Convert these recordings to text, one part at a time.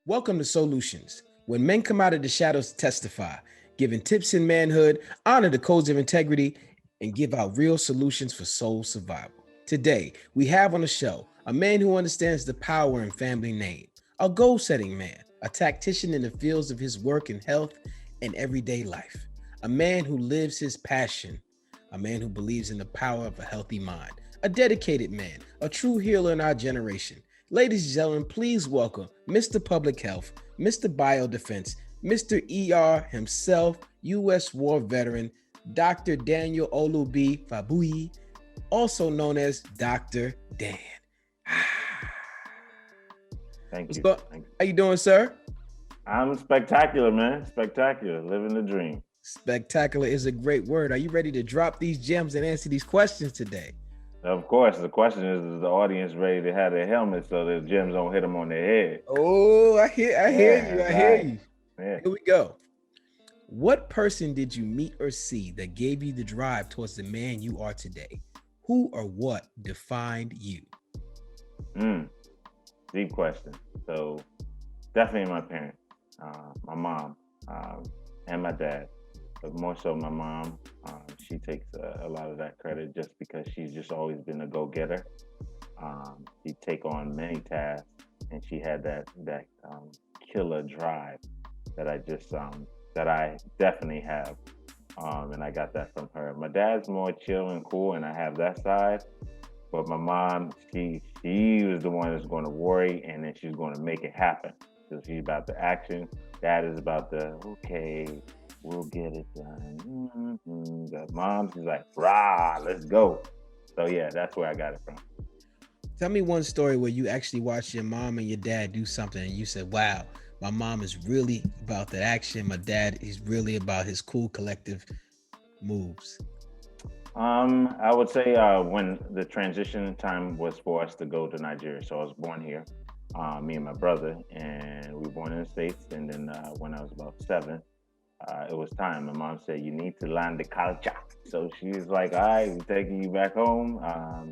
Welcome to SOULutions, when men come out of the shadows to testify, giving tips in manhood, honor the codes of integrity, and give out real solutions for soul survival. Today, we have on the show a man who understands the power in family name, a goal-setting man, a tactician in the fields of his work and health and everyday life, a man who lives his passion, a man who believes in the power of a healthy mind, a dedicated man, a true healer in our generation. Ladies and gentlemen, please welcome Mr. Public Health, Mr. Biodefense, Mr. ER himself, U.S. war veteran, Dr. Daniel Olu B. Fagbuyi, also known as Dr. Dan. Thank you. How you doing, sir? I'm spectacular, man. Spectacular. Living the dream. Spectacular is a great word. Are you ready to drop these gems and answer these questions today? Of course. The question is the audience ready to have their helmet so the gems don't hit them on their head? Oh, I hear you. Yeah. Here we go. What person did you meet or see that gave you the drive towards the man you are today? Who or what defined you? Deep question. So definitely my parents, my mom, and my dad, but more so my mom. She takes a lot of that credit just because she's just always been a go-getter. She'd take on many tasks, and she had that killer drive that I definitely have, and I got that from her. My dad's more chill and cool, and I have that side. But my mom, she was the one that's going to worry, and then she's going to make it happen. So she's about the action. Dad is about the, okay, we'll get it done. The mom, she's like, rah, let's go. So yeah, that's where I got it from. Tell me one story where you actually watched your mom and your dad do something and you said, wow, my mom is really about that action. My dad is really about his cool collective moves. I would say when the transition time was for us to go to Nigeria. So I was born here, me and my brother, and we were born in the States. And then when I was about 7, it was time. My mom said, you need to learn the culture. So she was like, all right, we're taking you back home.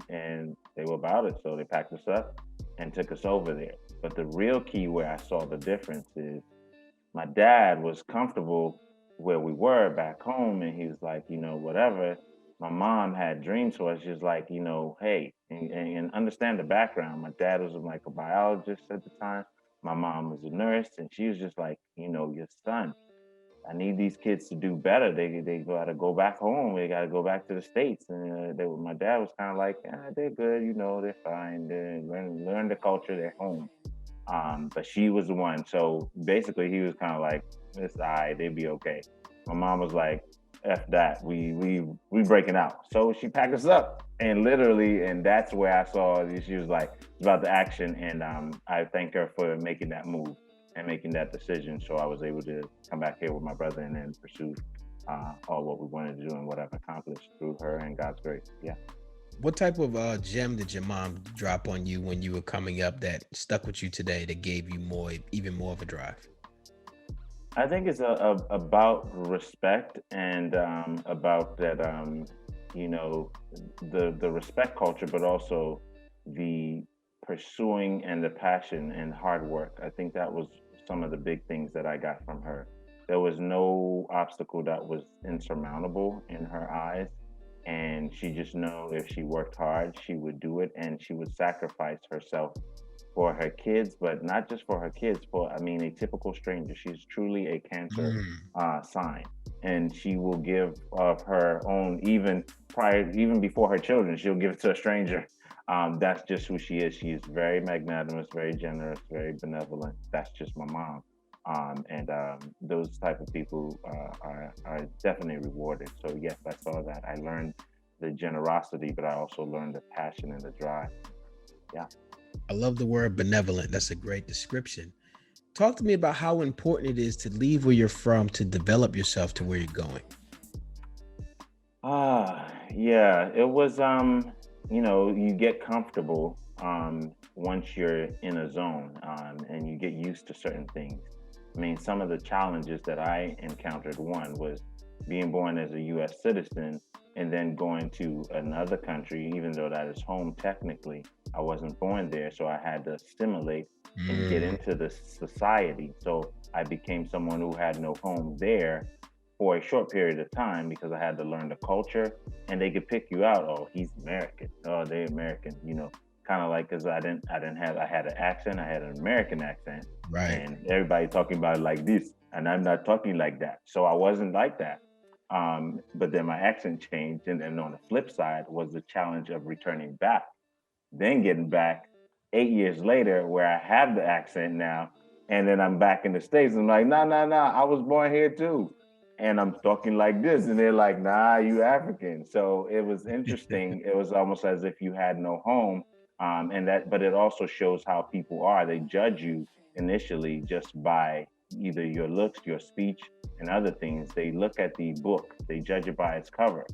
And they were about it. So they packed us up and took us over there. But the real key where I saw the difference is my dad was comfortable where we were back home. And he was like, whatever. My mom had dreams, so it's just like, hey, and understand the background. My dad was like a biologist at the time. My mom was a nurse, and she was just like, your son, I need these kids to do better. They got to go back home. They got to go back to the States. And my dad was kind of like, they're good, they're fine. They learn the culture. They're home. But she was the one. So basically, he was kind of like, it's all right. They'll be okay. My mom was like, F that, we breaking out. So she packed us up, and literally, and that's where I saw she was like, it's about the action, and I thank her for making that move and making that decision. So I was able to come back here with my brother and then pursue all what we wanted to do and what I've accomplished through her and God's grace. Yeah. What type of gem did your mom drop on you when you were coming up that stuck with you today that gave you even more of a drive? I think it's about respect and about that, the respect culture, but also the pursuing and the passion and hard work. I think that was some of the big things that I got from her. There was no obstacle that was insurmountable in her eyes. And she just knew if she worked hard, she would do it, and she would sacrifice herself for her kids, but not just for her kids, a typical stranger. She's truly a Cancer sign, and she will give of her own, even before her children, she'll give it to a stranger. That's just who she is. She is very magnanimous, very generous, very benevolent. That's just my mom. And those type of people are definitely rewarded. So yes, I saw that. I learned the generosity, but I also learned the passion and the drive. Yeah. I love the word benevolent. That's a great description. Talk to me about how important it is to leave where you're from to develop yourself to where you're going. Yeah, it was, you get comfortable once you're in a zone, and you get used to certain things. Some of the challenges that I encountered, one was being born as a U.S. citizen. and then going to another country, even though that is home technically. I wasn't born there, so I had to assimilate and get Mm, into the society. So I became someone who had no home there for a short period of time because I had to learn the culture, and they could pick you out. Oh, he's American. Oh, they're American. Kind of like because I had an accent. I had an American accent, right. and everybody talking about it like this, and I'm not talking like that. So I wasn't like that. But then my accent changed, and then on the flip side was the challenge of returning back, then getting back 8 years later, where I have the accent now, and then I'm back in the States. I'm like, no, no, no, I was born here too. And I'm talking like this. And they're like, nah, you African. So it was interesting. It was almost as if you had no home. But it also shows how people are. They judge you initially just by either your looks, your speech, and other things. They look at the book, they judge it by its cover,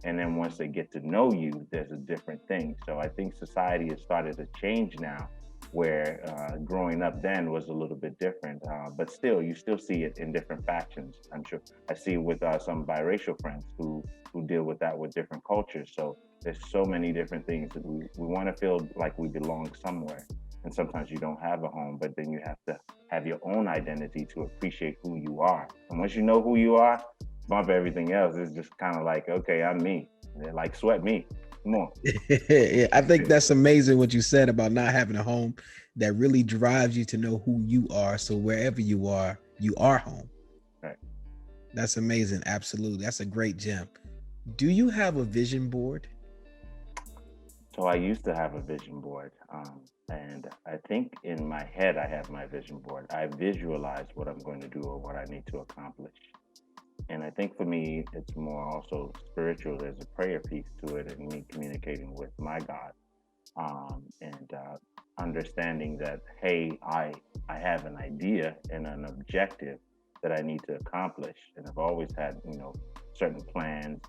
and then once they get to know you, there's a different thing. So I think society has started to change now, where growing up then was a little bit different, but still you still see it in different factions. I'm sure I see it with some biracial friends who deal with that with different cultures. So there's so many different things that we want to feel like we belong somewhere, and sometimes you don't have a home, but then you have to have your own identity to appreciate who you are. And once you know who you are, bump everything else. It's just kind of like, okay, I'm me. They're like, sweat me. Come on. Yeah, I think that's amazing what you said about not having a home. That really drives you to know who you are. So wherever you are home. Right. That's amazing. Absolutely. That's a great gem. Do you have a vision board? So I used to have a vision board. And I think in my head, I have my vision board. I visualize what I'm going to do or what I need to accomplish. And I think for me, it's more also spiritual. There's a prayer piece to it, and me communicating with my God, and understanding that, hey, I have an idea and an objective that I need to accomplish, and I've always had certain plans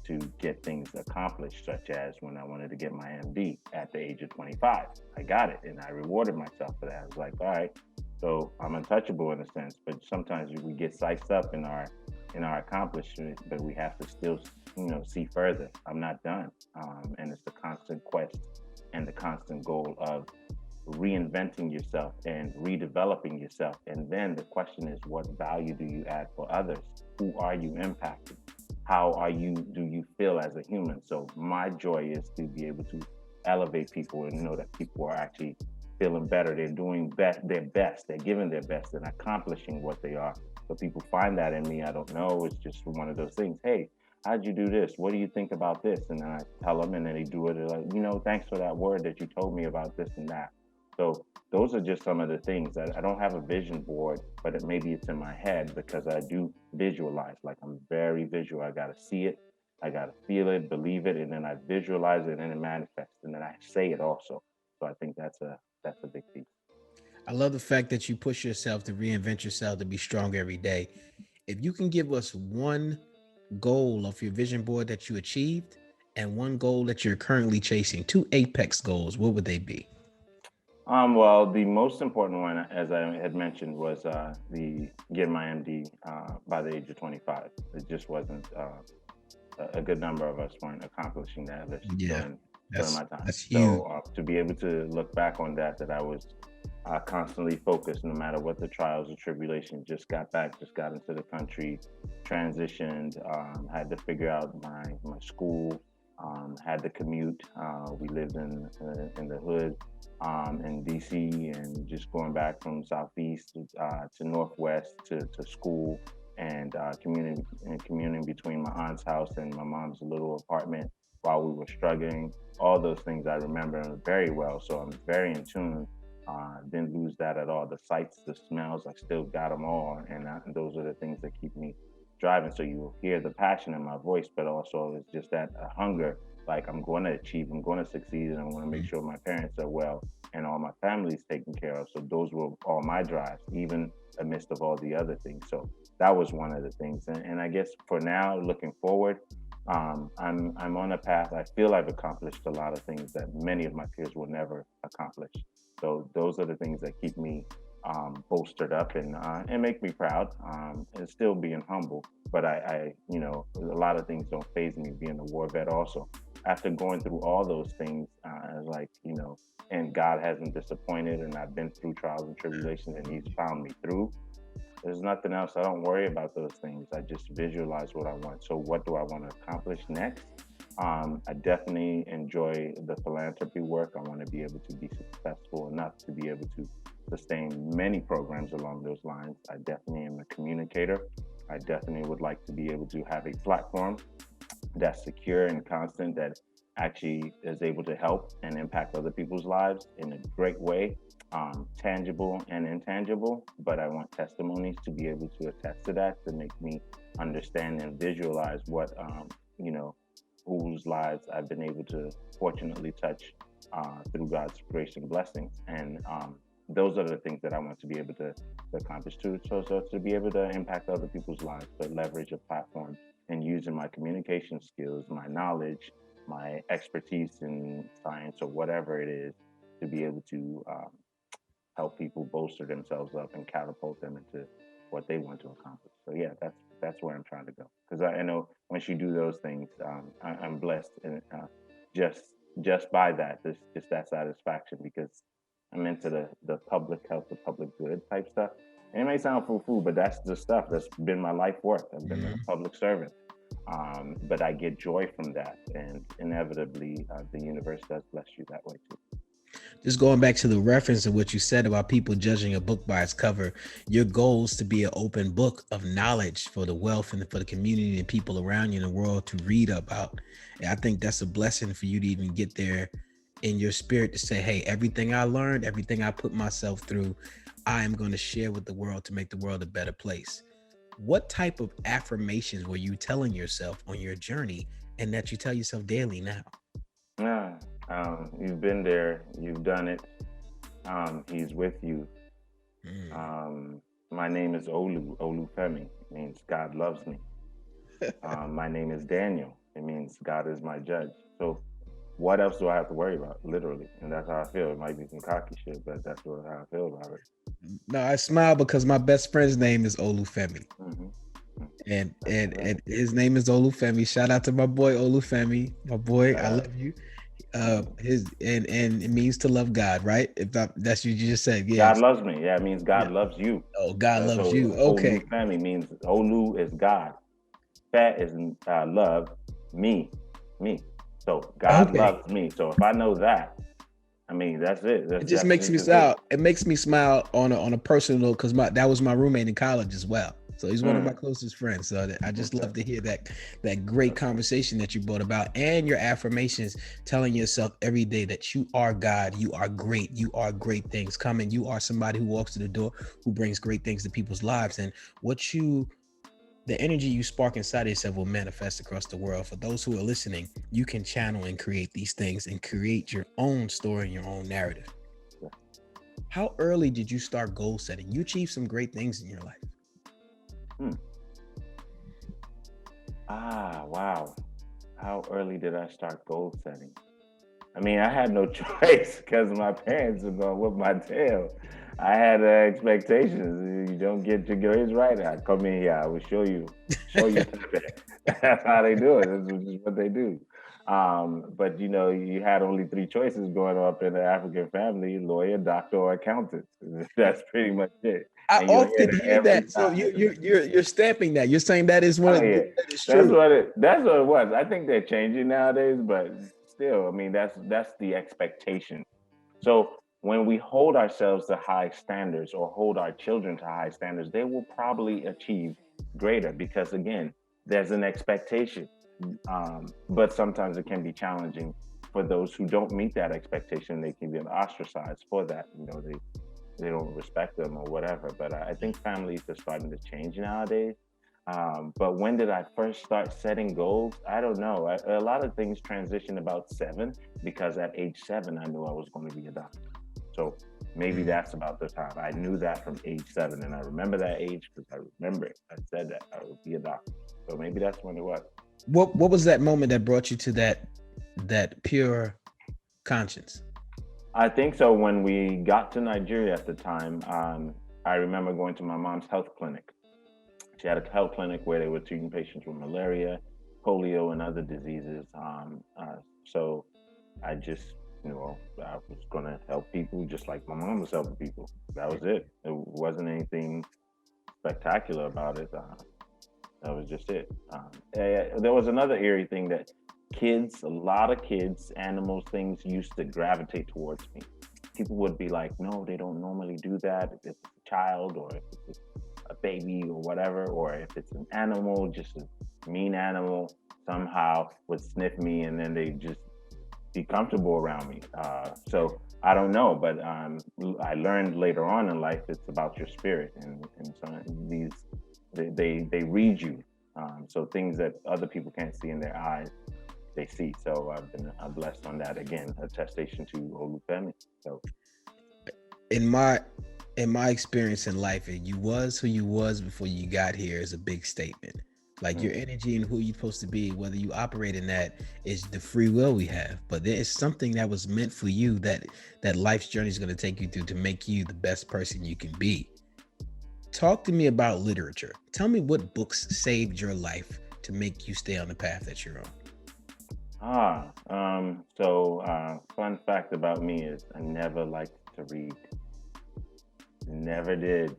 to get things accomplished, such as when I wanted to get my MD at the age of 25. I got it, and I rewarded myself for that. I was like, all right, so I'm untouchable in a sense, but sometimes we get sized up in our accomplishment, but we have to still, see further. I'm not done, and it's the constant quest and the constant goal of reinventing yourself and redeveloping yourself. And then the question is, what value do you add for others? Who are you impacting? How do you feel as a human? So my joy is to be able to elevate people and know that people are actually feeling better. They're doing their best. They're giving their best and accomplishing what they are. So people find that in me. I don't know. It's just one of those things. Hey, how'd you do this? What do you think about this? And then I tell them, and then they do it. They're like, thanks for that word that you told me about this and that. So those are just some of the things that I don't have a vision board, but maybe it's in my head because I do visualize. Like I'm very visual. I got to see it. I got to feel it, believe it, and then I visualize it and it manifests, and then I say it also. So I think that's a big piece. I love the fact that you push yourself to reinvent yourself to be strong every day. If you can give us one goal of your vision board that you achieved and one goal that you're currently chasing, two apex goals, what would they be? Well, the most important one, as I had mentioned, was the get my MD by the age of 25. It just wasn't a good number of us weren't accomplishing that list Yeah, during my time. that's huge. So to be able to look back on that I was constantly focused, no matter what the trials or tribulations. Just got back, just got into the country, transitioned, had to figure out my school, had to commute. We lived in the hood in DC, and just going back from southeast to northwest to school, and communing between my aunt's house and my mom's little apartment while we were struggling. All those things I remember very well, so I'm very in tune. Didn't lose that at all. The sights, the smells, I still got them all, and those are the things that keep me driving. So you will hear the passion in my voice, but also it's just that hunger. Like I'm going to achieve, I'm going to succeed, and I want to make sure my parents are well and all my family's taken care of. So those were all my drives, even amidst of all the other things. So that was one of the things. And I guess for now, looking forward, I'm on a path. I feel I've accomplished a lot of things that many of my peers will never accomplish. So those are the things that keep me bolstered up and make me proud. And still being humble, but a lot of things don't faze me. Being a war vet, also, after going through all those things, and God hasn't disappointed, and I've been through trials and tribulations, and He's found me through. There's nothing else. I don't worry about those things. I just visualize what I want. So, what do I want to accomplish next? I definitely enjoy the philanthropy work. I want to be able to be successful enough to be able to sustain many programs along those lines. I definitely am a communicator. I definitely would like to be able to have a platform that's secure and constant, that actually is able to help and impact other people's lives in a great way, tangible and intangible. But I want testimonies to be able to attest to that, to make me understand and visualize what, whose lives I've been able to fortunately touch through God's grace and blessings. And those are the things that I want to be able to accomplish too. So to be able to impact other people's lives, to leverage a platform and using my communication skills, my knowledge, my expertise in science or whatever it is, to be able to help people bolster themselves up and catapult them into what they want to accomplish. So yeah, that's where I'm trying to go. Because I know once you do those things, I'm blessed, and just by that, just that satisfaction, because I'm into the public health, the public good type stuff. And it may sound foo-foo, but that's the stuff that's been my life work. I've been a public servant. But I get joy from that, and inevitably, the universe does bless you that way too. Just going back to the reference of what you said about people judging a book by its cover, your goal is to be an open book of knowledge for the wealth and for the community and people around you in the world to read about. And I think that's a blessing for you to even get there in your spirit, to say, hey, everything I learned, everything I put myself through, I am going to share with the world to make the world a better place. What type of affirmations were you telling yourself on your journey, and that you tell yourself daily now? Yeah, you've been there, you've done it. He's with you. My name is Olu Femi. It means God loves me. My name is Daniel. It means God is my judge. So what else do I have to worry about? Literally. And that's how I feel. It might be some cocky shit, but that's how I feel about it. No, I smile because my best friend's name is Olu Femi. Mm-hmm. And his name is Olu Femi. Shout out to my boy Olu Femi. My boy, I love you. His and it means to love God, right? That's what you just said. Yeah. God loves me. Yeah, it means God loves you. Oh, God loves you. Okay. Olu Femi means Olu is God. Fat is love, me. So God loves me. So if I know that, I mean, that's it. It just makes me smile. It makes me smile on a personal note, because that was my roommate in college as well. So he's one of my closest friends. So I just love to hear that great conversation that you brought about, and your affirmations, telling yourself every day that you are God, you are great, you are great things coming. You are somebody who walks to the door, who brings great things to people's lives. And the energy you spark inside yourself will manifest across the world. For those who are listening, you can channel and create these things and create your own story and your own narrative. How early did you start goal setting? You achieved some great things in your life. Wow. How early did I start goal setting? I mean, I had no choice because my parents were going to whip my tail. I had expectations. You don't get your grades right, I come in here, I will show you. That's how they do it. That's just what they do. But you had only 3 choices growing up in an African family: lawyer, doctor, or accountant. That's pretty much it. I often hear that. So you're stamping that. You're saying that is one of that is true. That's what it was. I think they're changing nowadays, but still, I mean, that's the expectation. So when we hold ourselves to high standards, or hold our children to high standards, they will probably achieve greater, because again, there's an expectation. But sometimes it can be challenging for those who don't meet that expectation. They can be ostracized for that. They don't respect them or whatever. But I think families are starting to change nowadays. But when did I first start setting goals? I don't know. A lot of things transition about 7, because at age 7, I knew I was going to be a doctor. So maybe that's about the time. I knew that from age 7, and I remember that age because I remember it. I said that I would be a doctor. So maybe that's when it was. What was that moment that brought you to that pure conscience? I think so. When we got to Nigeria at the time, I remember going to my mom's health clinic. She had a health clinic where they were treating patients with malaria, polio, and other diseases. So I just, I was going to help people just like my mom was helping people. That was it. It wasn't anything spectacular about it. That was just it. There was another eerie thing that kids, a lot of kids, animals, things used to gravitate towards me. People would be like, no, they don't normally do that. If it's a child or if it's a baby or whatever, or if it's an animal, just a mean animal, somehow would sniff me and then they just be comfortable around me. So I don't know, but I learned later on in life it's about your spirit, and so these they read you. So things that other people can't see in their eyes, they see. So I've been blessed on that. Again, attestation to Olu B. So In my experience in life, and you was who you was before you got here is a big statement. Like your energy and who you're supposed to be, whether you operate in that, is the free will we have. But there is something that was meant for you that life's journey is going to take you through to make you the best person you can be. Talk to me about literature. Tell me what books saved your life to make you stay on the path that you're on. Fun fact about me is I never liked to read. Never did.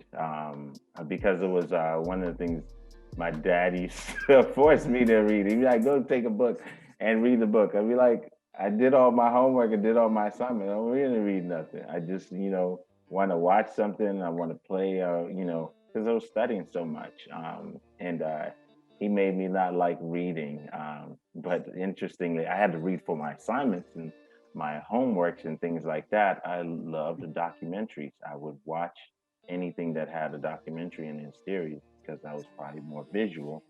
Because it was one of the things my daddy forced me to read. He'd be like, go take a book and read the book. I'd be like, I did all my homework and did all my assignment. I don't really read nothing. I just, want to watch something. I want to play, because I was studying so much. And he made me not like reading. But interestingly, I had to read for my assignments and my homeworks and things like that. I loved the documentaries. I would watch anything that had a documentary in its series because I was probably more visual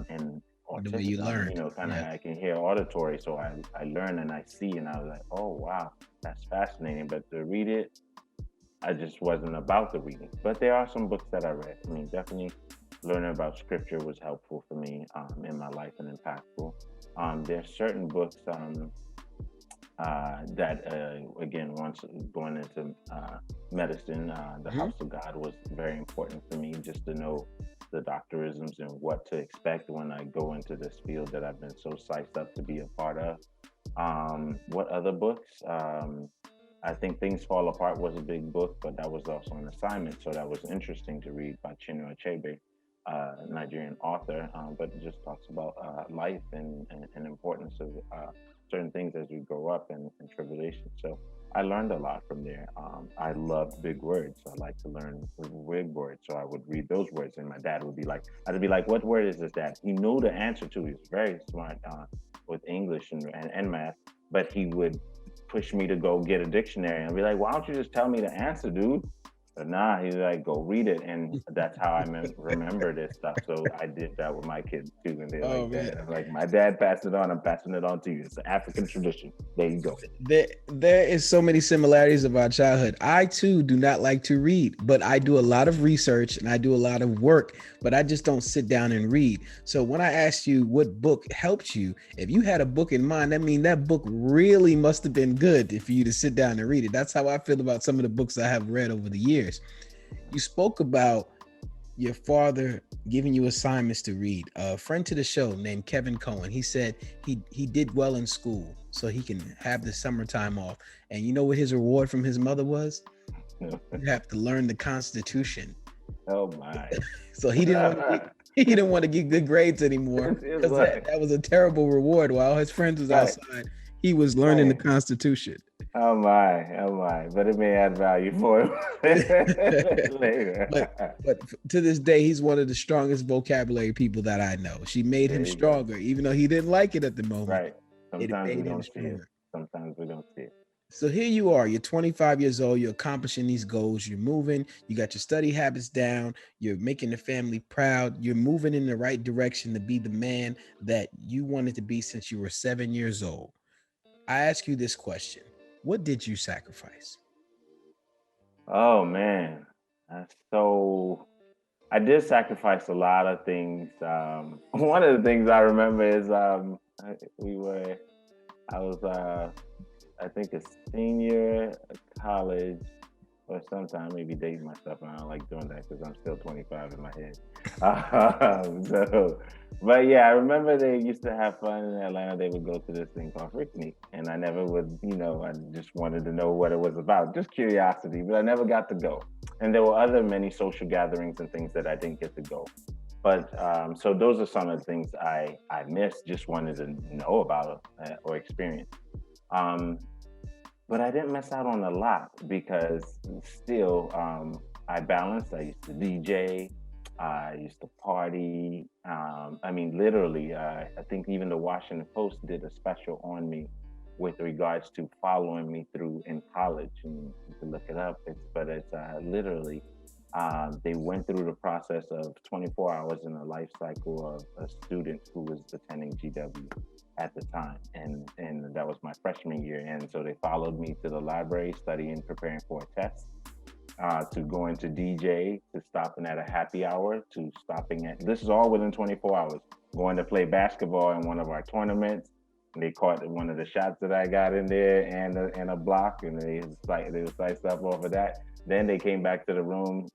and The way you autistic, learned. kind of Yeah. I can hear auditory. So I learn and I see, and I was like, oh, wow, that's fascinating. But to read it, I just wasn't about the reading. But there are some books that I read. I mean, definitely learning about scripture was helpful for me in my life and impactful. There's certain books that again, once going into medicine, the Mhm. house of God was very important for me, just to know the doctorisms and what to expect when I go into this field that I've been so psyched up to be a part of. What other books? I think Things Fall Apart was a big book, but that was also an assignment, so that was interesting to read, by Chinua Achebe, Nigerian author. But it just talks about life and importance of certain things as we grow up and tribulation. So I learned a lot from there. I loved big words. I like to learn big words, so I would read those words, and my dad would be like, I'd be like, "What word is this, Dad?" He knew the answer to. He was very smart with English and math, but he would push me to go get a dictionary and be like, why don't you just tell me the answer, dude? But nah, he's like, go read it. And that's how I remember this stuff. So I did that with my kids too. And they're Oh like, man. Dad, I'm like, my dad passed it on. I'm passing it on to you. It's an African tradition. There you go. There is so many similarities of our childhood. I too do not like to read, but I do a lot of research and I do a lot of work, but I just don't sit down and read. So when I asked you what book helped you, if you had a book in mind, that means that book really must have been good for you to sit down and read it. That's how I feel about some of the books I have read over the years. You spoke about your father giving you assignments to read. A friend to the show named Kevin Cohen, he said he did well in school so he can have the summertime off. And you know what his reward from his mother was? You have to learn the Constitution. Oh my. So he didn't want to get he didn't want to get good grades anymore It's because like, that was a terrible reward. While his friends was right, outside, he was learning the right. Constitution. Oh my, oh my. But it may add value for him later. but to this day, he's one of the strongest vocabulary people that I know. She made him There you go. stronger, even though he didn't like it at the moment. Right. It Sometimes we made him don't see it. stronger. Sometimes we don't see it. So here you are, you're 25 years old, you're accomplishing these goals, you're moving, you got your study habits down, you're making the family proud, you're moving in the right direction to be the man that you wanted to be since you were 7 years old. I ask you this question: what did you sacrifice? Oh man. So I did sacrifice a lot of things. One of the things I remember is we were I was I think a senior college or sometime maybe dating myself, and I don't like doing that because I'm still 25 in my head. So, but yeah, I remember they used to have fun in Atlanta. They would go to this thing called Freaknik, and I never would, I just wanted to know what it was about, just curiosity, but I never got to go. And there were other many social gatherings and things that I didn't get to go. But so those are some of the things I missed, just wanted to know about or experience. Um, but I didn't miss out on a lot because still I balanced. I used to DJ, I used to party. I mean, literally, I think even the Washington Post did a special on me with regards to following me through in college. And you can look it up. It's literally they went through the process of 24 hours in the life cycle of a student who was attending GW at the time, and that was my freshman year. And so they followed me to the library, studying, preparing for a test, to going to DJ, to stopping at a happy hour, to stopping at, this is all within 24 hours, going to play basketball in one of our tournaments. And they caught one of the shots that I got in there and a block, and they was sliced up off of that. Then they came back to the room,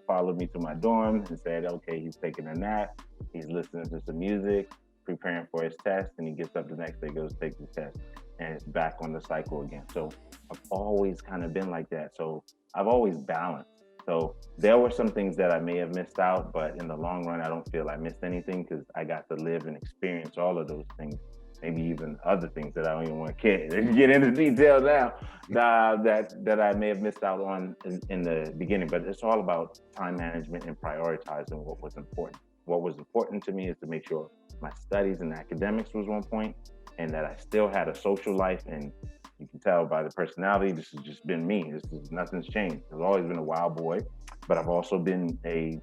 followed me to my dorm and said, okay, he's taking a nap, he's listening to some music, preparing for his test, and he gets up the next day, goes take the test, and it's back on the cycle again. So I've always kind of been like that. So I've always balanced. So there were some things that I may have missed out, but in the long run, I don't feel I missed anything because I got to live and experience all of those things. Maybe even other things that I don't even want to get into detail now, that I may have missed out on in the beginning. But it's all about time management and prioritizing what was important. What was important to me is to make sure my studies and academics was on point, and that I still had a social life. And you can tell by the personality, this has just been me. Nothing's changed. I've always been a wild boy, but I've also been a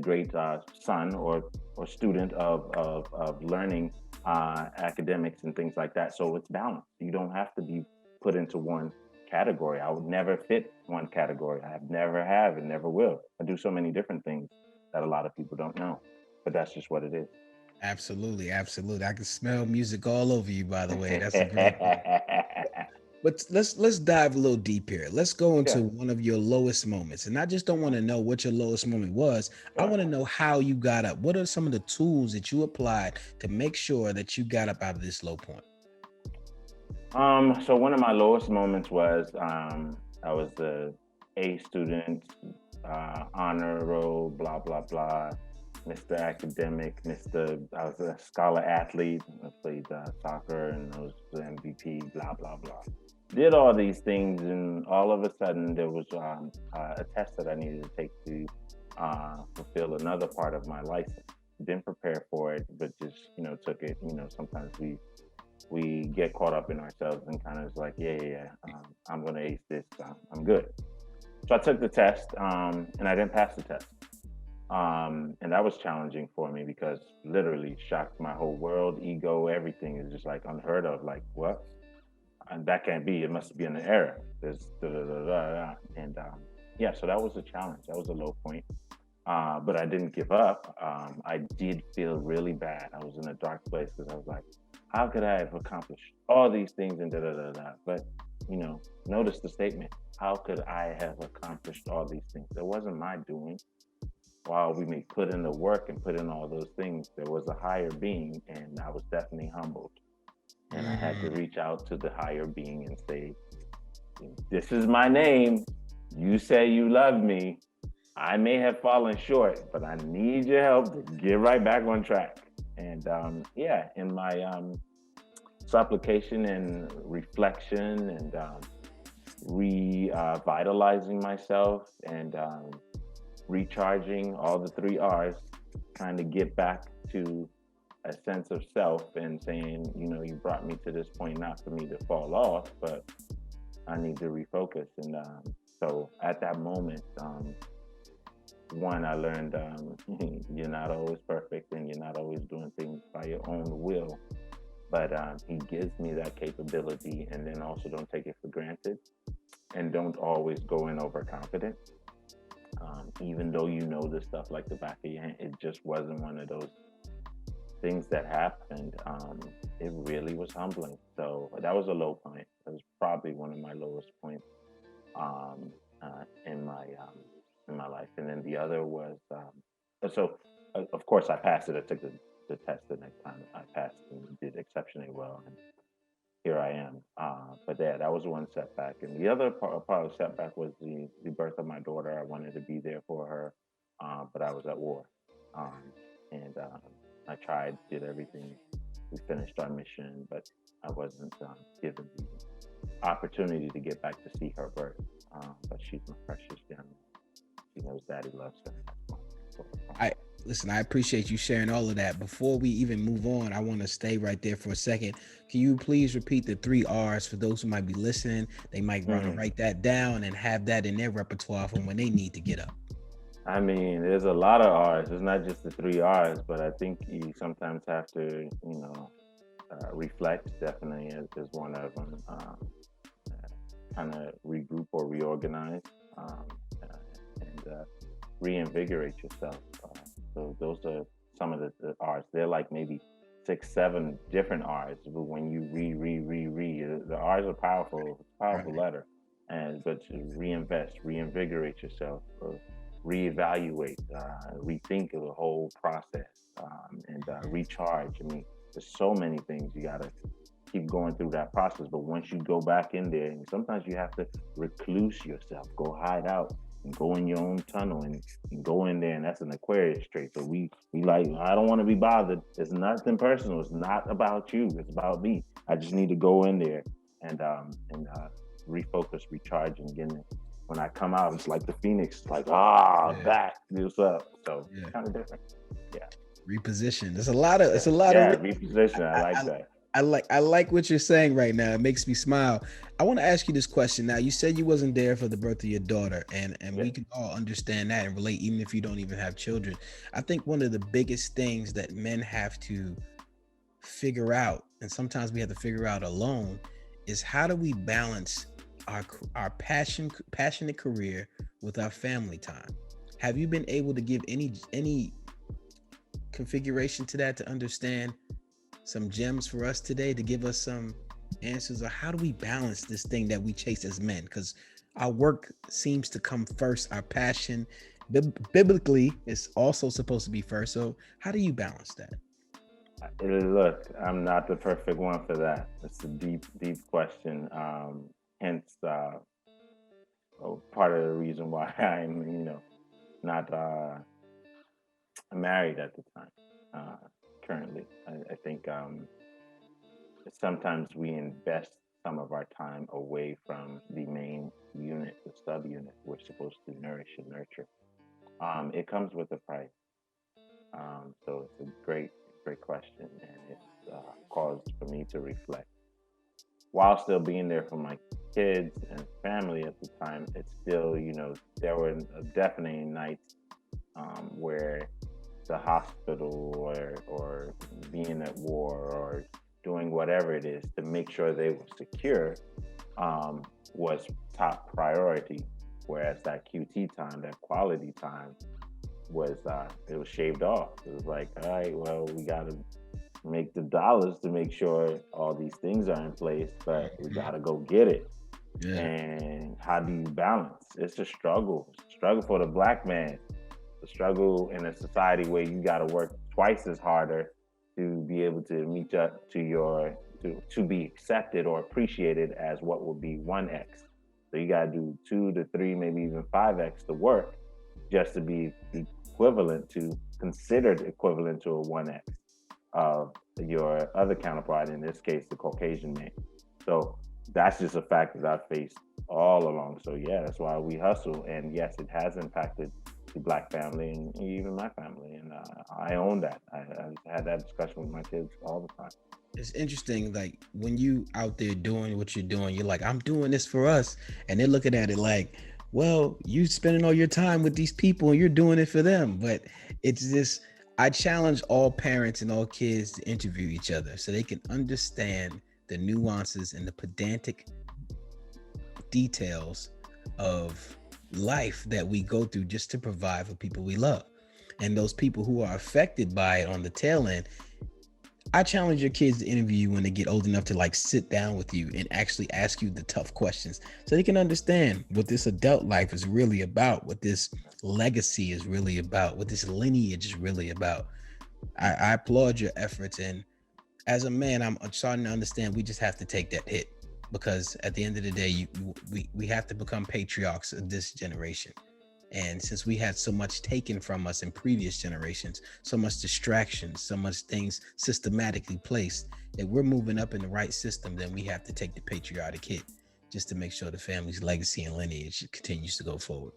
great son or student of learning academics and things like that. So it's balanced. You don't have to be put into one category. I would never fit one category. I never have and never will. I do so many different things that a lot of people don't know, but that's just what it is. Absolutely, absolutely. I can smell music all over you, by the way. That's a great thing. But let's dive a little deep here. Let's go into Yeah, one of your lowest moments. And I just don't want to know what your lowest moment was. I sure. want to know how you got up. What are some of the tools that you applied to make sure that you got up out of this low point? So one of my lowest moments was I was the A student, honor roll, blah blah blah, Mr. Academic, I was a scholar athlete. I played soccer and I was the MVP, blah blah blah. Did all these things, and all of a sudden there was a test that I needed to take to fulfill another part of my license. Didn't prepare for it, but just took it. Sometimes we get caught up in ourselves and kind of like, I'm gonna ace this. I'm good. So I took the test, and I didn't pass the test. And that was challenging for me because literally shocked my whole world, ego, everything is just like unheard of. Like what? And that can't be. It must be an error. There's da, da, da, da, da. And yeah, so that was a challenge. That was a low point. But I didn't give up. I did feel really bad. I was in a dark place because I was like, how could I have accomplished all these things and da da da da? But notice the statement. How could I have accomplished all these things? It wasn't my doing. While we may put in the work and put in all those things, there was a higher being, and I was definitely humbled. And I had to reach out to the higher being and say, "This is my name. You say you love me. I may have fallen short, but I need your help to get right back on track." And yeah, in my supplication and reflection and revitalizing myself and recharging, all the three R's, trying to get back to a sense of self and saying, you brought me to this point not for me to fall off, but I need to refocus. And so at that moment, one, I learned you're not always perfect and you're not always doing things by your own will, but he gives me that capability. And then also don't take it for granted and don't always go in overconfident. Even though you know this stuff like the back of your hand, it just wasn't one of those things that happened, it really was humbling. So that was a low point. That was probably one of my lowest points um, in my life. And then the other was of course I passed it. I took the test the next time. I passed and did exceptionally well. And here I am. But yeah, that was one setback. And the other part of the setback was the birth of my daughter. I wanted to be there for her, but I was at war. Um, and I tried, did everything. We finished our mission, but I wasn't given the opportunity to get back to see her birth. But she's my precious gem. She knows Daddy loves her. I listen, I appreciate you sharing all of that. Before we even move on, I want to stay right there for a second. Can you please repeat the 3 R's for those who might be listening? They might want to write that down and have that in their repertoire from when they need to get up. I mean, there's a lot of R's. It's not just the 3 R's, but I think you sometimes have to, reflect. Definitely is one of them. Kind of regroup or reorganize, and reinvigorate yourself. So those are some of the R's. They're like maybe 6, 7 different R's. But when you the R's are powerful. It's a powerful letter. But to reinvest, reinvigorate yourself, or reevaluate, rethink of the whole process, and recharge. I mean, there's so many things you gotta keep going through that process. But once you go back in there, and sometimes you have to recluse yourself, go hide out, and go in your own tunnel, and go in there. And that's an Aquarius trait. So we like, I don't want to be bothered. It's nothing personal. It's not about you. It's about me. I just need to go in there and refocus, recharge, and get in. When I come out, it's like the Phoenix, like, back, what's up? So kind of different. Yeah. Reposition. There's a lot of reposition. I like that. I like what you're saying right now. It makes me smile. I want to ask you this question. Now, you said you wasn't there for the birth of your daughter, and we can all understand that and relate, even if you don't even have children. I think one of the biggest things that men have to figure out, and sometimes we have to figure out alone, is how do we balance our passionate career with our family time? Have you been able to give any configuration to that, to understand some gems for us today, to give us some answers? Or how do we balance this thing that we chase as men? Because our work seems to come first. Our passion biblically is also supposed to be first. So how do you balance that? Look, I'm not the perfect one for that. It's a deep question. Hence, part of the reason why I'm, not married at the time. Currently, I think sometimes we invest some of our time away from the main unit, the subunit we're supposed to nourish and nurture. It comes with a price. So it's a great question, and it's caused for me to reflect. While still being there for my kids and family at the time, it's still, there were definitely nights where the hospital or being at war or doing whatever it is to make sure they were secure was top priority. Whereas that QT time, that quality time, was it was shaved off. It was like, all right, well, we got to make the dollars to make sure all these things are in place, but we got to go get it. Yeah. And how do you balance? It's a struggle for the Black man. The struggle in a society where you got to work twice as harder to be able to meet up to to be accepted or appreciated as what would be 1x. So you got to do 2 to 3, maybe even 5x to work just to be considered equivalent to a 1x of your other counterpart, in this case, the Caucasian man. So that's just a fact that I've faced all along. So yeah, that's why we hustle. And yes, it has impacted the Black family and even my family. And I own that. I had that discussion with my kids all the time. It's interesting, like when you out there doing what you're doing, you're like, I'm doing this for us. And they're looking at it like, well, you spending all your time with these people and you're doing it for them. But it's this, I challenge all parents and all kids to interview each other so they can understand the nuances and the pedantic details of life that we go through just to provide for people we love. And those people who are affected by it on the tail end, I challenge your kids to interview you when they get old enough to like sit down with you and actually ask you the tough questions so they can understand what this adult life is really about, what this legacy is really about, what this lineage is really about. I applaud your efforts, and as a man, I'm starting to understand we just have to take that hit, because at the end of the day, we have to become patriarchs of this generation. And since we had so much taken from us in previous generations, so much distractions, so much things systematically placed, if we're moving up in the right system, then we have to take the patriotic hit just to make sure the family's legacy and lineage continues to go forward.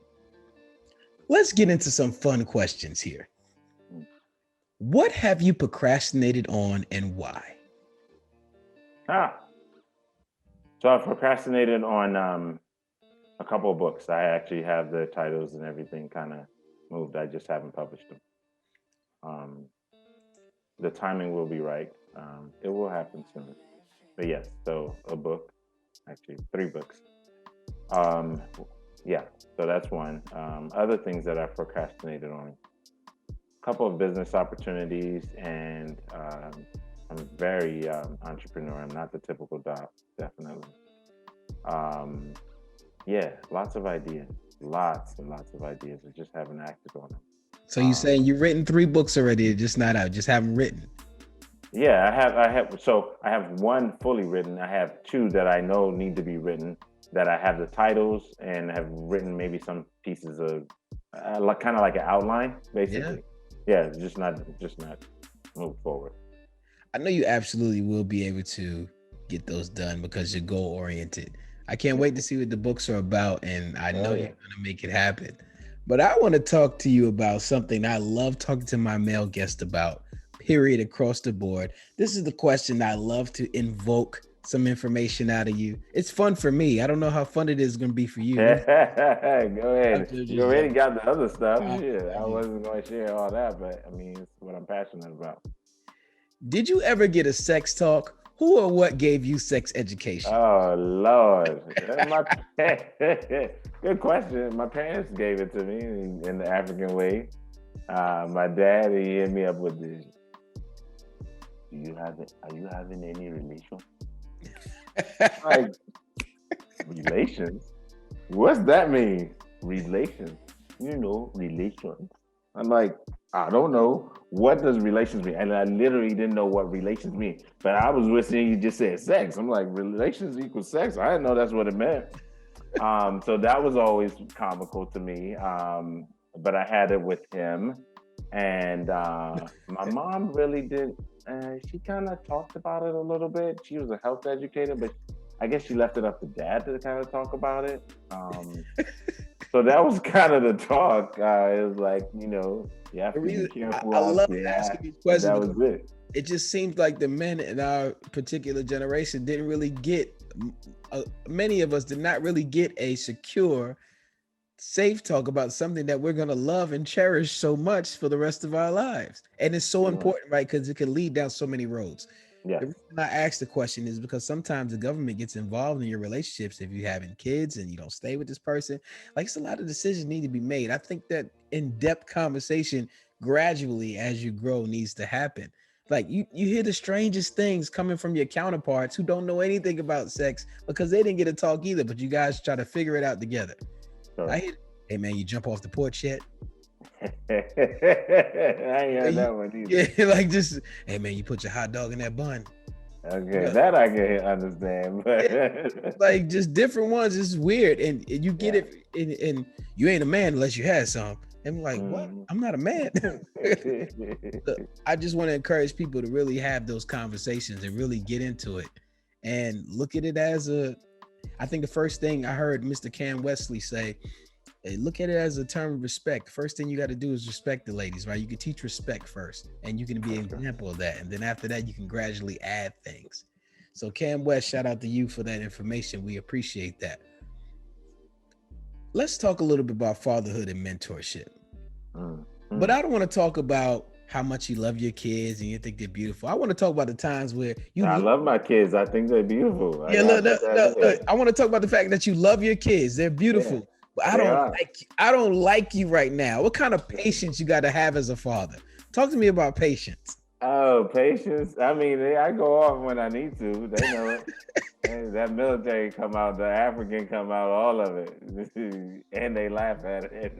Let's get into some fun questions here. What have you procrastinated on and why? So I've procrastinated on a couple of books. I actually have the titles and everything kind of moved. I just haven't published them. The timing will be right. It will happen soon. But yes, so a book, actually 3 books. Yeah, so that's one. Other things that I've procrastinated on, a couple of business opportunities, and I'm very entrepreneur. I'm not the typical doc, definitely. Yeah, lots of ideas, lots and lots of ideas. I just haven't acted on them. So you saying you've written 3 books already, just not out, just haven't written? Yeah, I have. So I have 1 fully written. I have 2 that I know need to be written, that I have the titles and have written maybe some pieces of like kind of like an outline, basically. Yeah, just not move forward. I know you absolutely will be able to get those done because you're goal oriented. I can't wait to see what the books are about, and I know you're gonna make it happen. But I want to talk to you about something I love talking to my male guest about, period, across the board. This is the question I love to invoke some information out of you. It's fun for me. I don't know how fun it is going to be for you. Go ahead. You already got the other stuff. I wasn't going to share all that, but I mean, it's what I'm passionate about. Did you ever get a sex talk? Who or what gave you sex education? Oh, Lord. Good question. My parents gave it to me in the African way. My dad, he hit me up with this. Are you having any relation? Like, relations? What's that mean? Relations? Relations. I'm like, I don't know. What does relations mean? And I literally didn't know what relations mean. But I was listening, you just said sex. I'm like, relations equals sex? I didn't know that's what it meant. So that was always comical to me. But I had it with him. And my mom really did. She kind of talked about it a little bit. She was a health educator, but I guess she left it up to dad to kind of talk about it. So that was kind of the talk. It was like, you have to be careful. I love asking these questions. That was it. It just seems like the men in our particular generation didn't really get, many of us did not really get a secure, safe talk about something that we're going to love and cherish so much for the rest of our lives. And it's so important, right? Because it can lead down so many roads. Yeah. The reason I ask the question is because sometimes the government gets involved in your relationships if you're having kids and you don't stay with this person. Like, it's a lot of decisions need to be made. I think that in-depth conversation gradually as you grow needs to happen. Like, you hear the strangest things coming from your counterparts who don't know anything about sex because they didn't get to talk either, but you guys try to figure it out together. Sure. I hear, hey man, you jump off the porch yet? I ain't heard that one either. Yeah, like just, hey man, you put your hot dog in that bun. Okay, that I can understand. But like just different ones. It's weird, and you get it, and you ain't a man unless you had some. And I'm like, what? I'm not a man. Look, I just want to encourage people to really have those conversations and really get into it and look at it as I think the first thing I heard Mr. Cam Wesley say, look at it as a term of respect. First thing you got to do is respect the ladies, right? You can teach respect first, and you can be an example of that. And then after that, you can gradually add things. So Cam West, shout out to you for that information. We appreciate that. Let's talk a little bit about fatherhood and mentorship. But I don't want to talk about how much you love your kids and you think they're beautiful. I want to talk about the times where I love my kids. I think they're beautiful. Yeah, look, I want to talk about the fact that you love your kids. They're beautiful. Yeah. But I don't like you right now. What kind of patience you got to have as a father? Talk to me about patience. Oh, patience. I mean, I go off when I need to. They know it. Hey, that military come out, the African come out, all of it, and they laugh at it.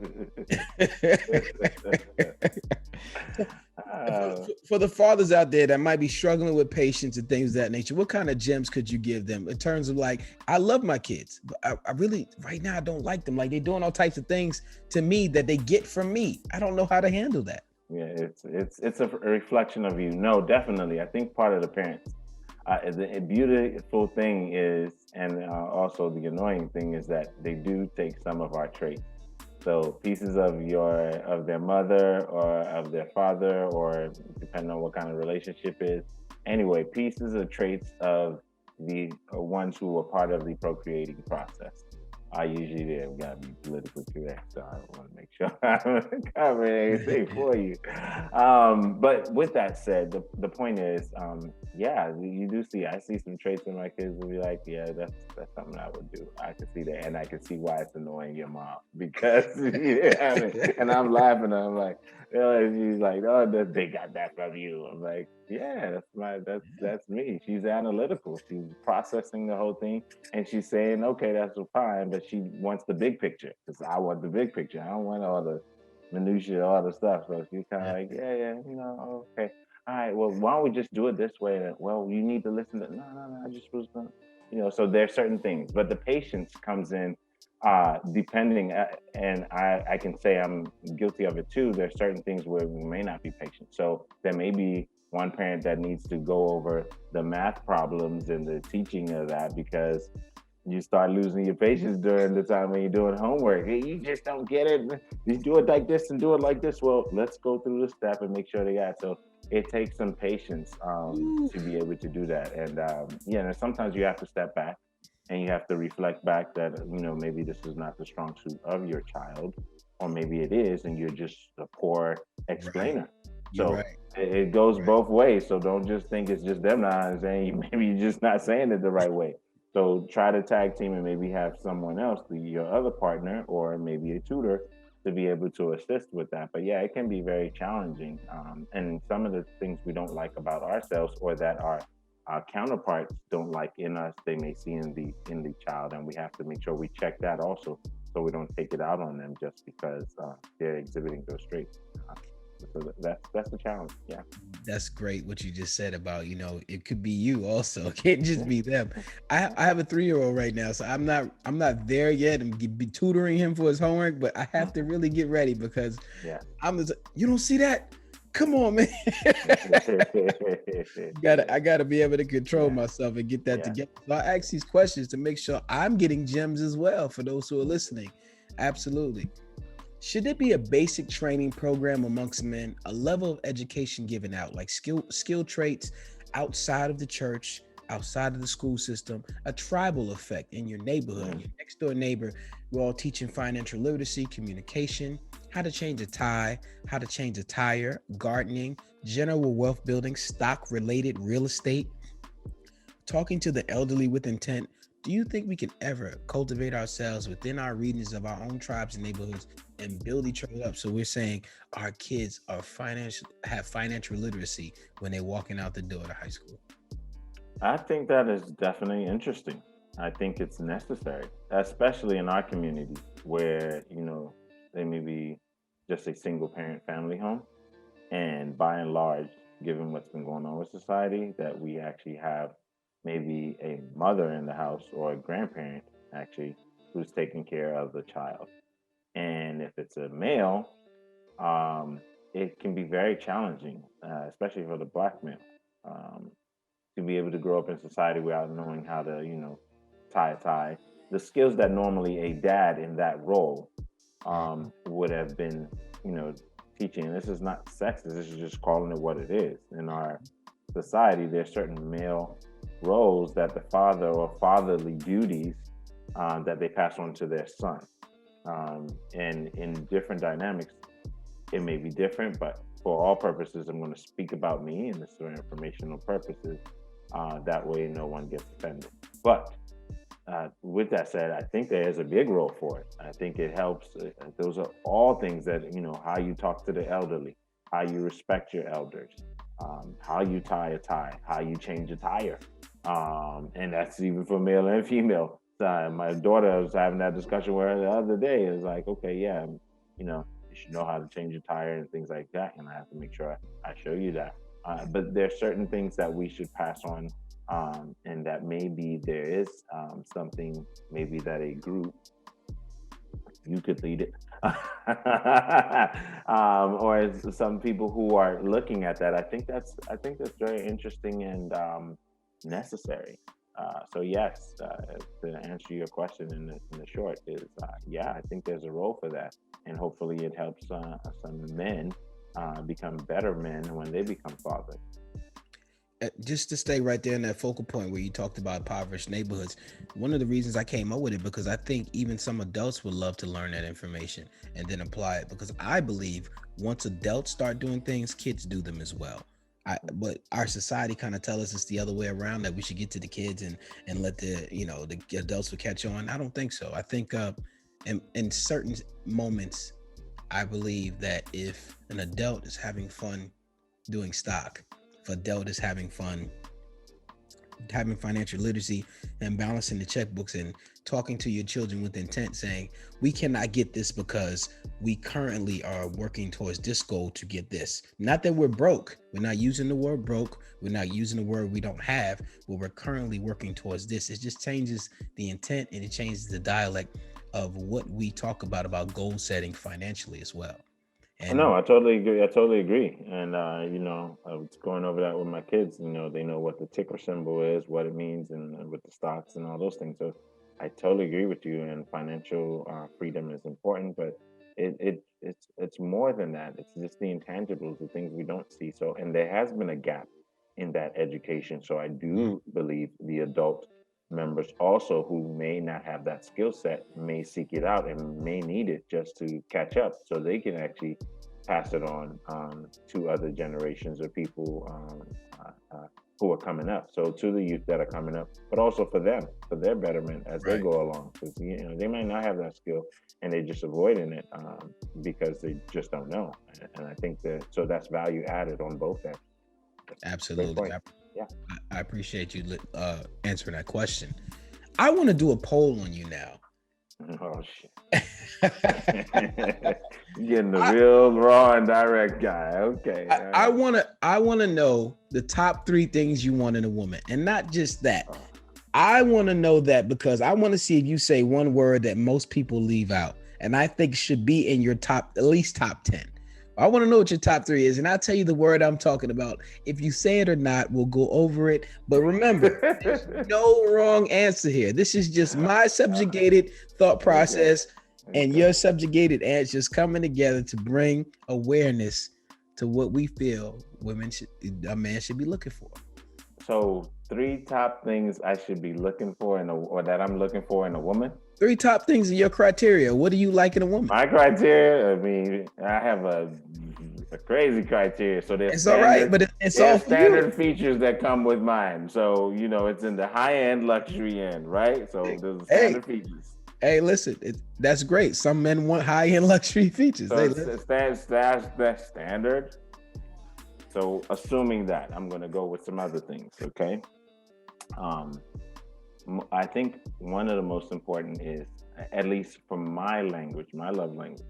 for, uh, for for the fathers out there that might be struggling with patience and things of that nature, what kind of gems could you give them in terms of like, I love my kids, but I really right now I don't like them. Like they're doing all types of things to me that they get from me. I don't know how to handle that. yeah, it's a reflection of you. No, definitely. I think part of the parents. The beautiful thing is, and also the annoying thing is that they do take some of our traits. So pieces of their mother or of their father, or depending on what kind of relationship is. Anyway, pieces of traits of the ones who were part of the procreating process. I usually have got to be politically correct, so I want to make sure I'm covering anything for you. But with that said, the point is, yeah, you do see. I see some traits in my kids will be like, yeah, that's something I would do. I can see that, and I can see why it's annoying your mom because yeah, I mean, and I'm laughing. I'm like, you know, she's like, oh, they got that from you. I'm like, yeah, that's me. She's analytical. She's processing the whole thing, and she's saying, okay, that's fine, but she wants the big picture because I want the big picture. I don't want all the minutia, all the stuff. So she's kind of like, yeah, okay. All right, well, why don't we just do it this way? And, well, you need to listen to, no, I just was going to, so there's certain things, but the patience comes in depending, and I can say I'm guilty of it too. There's certain things where we may not be patient. So there may be one parent that needs to go over the math problems and the teaching of that because you start losing your patience during the time when you're doing homework. You just don't get it. You do it like this and do it like this. Well, let's go through the step and make sure they got it. So it takes some patience to be able to do that. And and sometimes you have to step back and you have to reflect back that maybe this is not the strong suit of your child, or maybe it is, and you're just a poor Right. explainer. You're So right. it goes Right. both ways. So don't just think it's just them not saying. Maybe you're just not saying it the right way. So try to tag team and maybe have someone else, your other partner, or maybe a tutor, to be able to assist with that. But yeah, it can be very challenging. And some of the things we don't like about ourselves, or that our counterparts don't like in us, they may see in the child, and we have to make sure we check that also, so we don't take it out on them just because they're exhibiting those traits. So that's the challenge. Yeah. That's great what you just said about, it could be you also. It can't just be them. I have a 3-year-old right now, so I'm not there yet. I'm be tutoring him for his homework, but I have to really get ready because Yeah. you don't see that? Come on, man. I gotta be able to control Yeah. myself and get that Yeah. together. So I ask these questions to make sure I'm getting gems as well for those who are listening. Absolutely. Should there be a basic training program amongst men, a level of education given out, like skill traits outside of the church, outside of the school system, a tribal effect in your neighborhood, Mm. your next door neighbor? We're all teaching financial literacy, communication, how to change a tie, how to change a tire, gardening, general wealth building, stock related real estate, talking to the elderly with intent. Do you think we can ever cultivate ourselves within our regions of our own tribes and neighborhoods and build each other up? So we're saying our kids have financial literacy when they're walking out the door to high school. I think that is definitely interesting. I think it's necessary, especially in our community where, they may be just a single parent family home. And by and large, given what's been going on with society, that we actually have maybe a mother in the house or a grandparent actually who's taking care of the child. And if it's a male, um, it can be very challenging, especially for the black male. Um, to be able to grow up in society without knowing how to, tie a tie. The skills that normally a dad in that role would have been, you know, teaching. And this is not sexist. This is just calling it what it is. In our society, there's certain male roles that the father or fatherly duties that they pass on to their son. And in different dynamics, it may be different, but for all purposes, I'm going to speak about me, and this is for informational purposes. That way, no one gets offended. But with that said, I think there is a big role for it. I think it helps. Those are all things that, how you talk to the elderly, how you respect your elders, how you tie a tie, how you change a tire. And that's even for male and female. My daughter was having that discussion with her the other day. It's like, okay, yeah, you should know how to change a tire and things like that. And I have to make sure I show you that. But there's certain things that we should pass on, and that maybe there is something, maybe that a group, you could lead it. Or some people who are looking at that. I think that's very interesting and necessary. So yes, to answer your question in the short is, yeah, I think there's a role for that, and hopefully it helps some men become better men when they become fathers. Just to stay right there in that focal point where you talked about impoverished neighborhoods, one of the reasons I came up with it, because I think even some adults would love to learn that information and then apply it, because I believe once adults start doing things, kids do them as well. But our society kind of tell us it's the other way around, that we should get to the kids and let the adults will catch on. I don't think so. I think in certain moments, I believe that if an adult is having fun doing stock, if adult is having fun having financial literacy and balancing the checkbooks and talking to your children with intent, saying we cannot get this because we currently are working towards this goal to get this. Not that we're broke. We're not using the word broke. We're not using the word we don't have, but we're currently working towards this. It just changes the intent, and it changes the dialect of what we talk about goal setting financially as well. And No, I totally agree. I totally agree. And I was going over that with my kids. They know what the ticker symbol is, what it means, and with the stocks and all those things. So I totally agree with you. And financial freedom is important, but it's more than that. It's just the intangibles, the things we don't see. So, and there has been a gap in that education. So I do believe the adult members also, who may not have that skill set, may seek it out and may need it just to catch up, so they can actually pass it on to other generations of people who are coming up. So to the youth that are coming up, but also for them, for their betterment as they right. go along, because they might not have that skill and they're just avoiding it because they just don't know. And I think so that's value added on both ends. Great Absolutely. point. Yeah. I appreciate you answering that question. I want to do a poll on you now. Oh shit! Getting the real raw and direct guy. Okay. I want to know the top 3 things you want in a woman, and not just that. I want to know that because I want to see if you say one word that most people leave out, and I think should be in your at least top 10. I want to know what your top 3 is, and I'll tell you the word I'm talking about. If you say it or not, we'll go over it. But remember, there's no wrong answer here. This is just my subjugated thought process and your subjugated answers coming together to bring awareness to what we feel a man should be looking for. So 3 top things I should be looking for or that I'm looking for in a woman. 3 top things in your criteria. What do you like in a woman? My criteria, I mean, I have a crazy criteria. So there's all right, but it's all standard features that come with mine. So it's in the high end, luxury end, right? So there's standard features. Hey, listen, that's great. Some men want high end luxury features. So that's standard. So assuming that, I'm going to go with some other things. Okay. I think one of the most important is, at least for my language, my love language,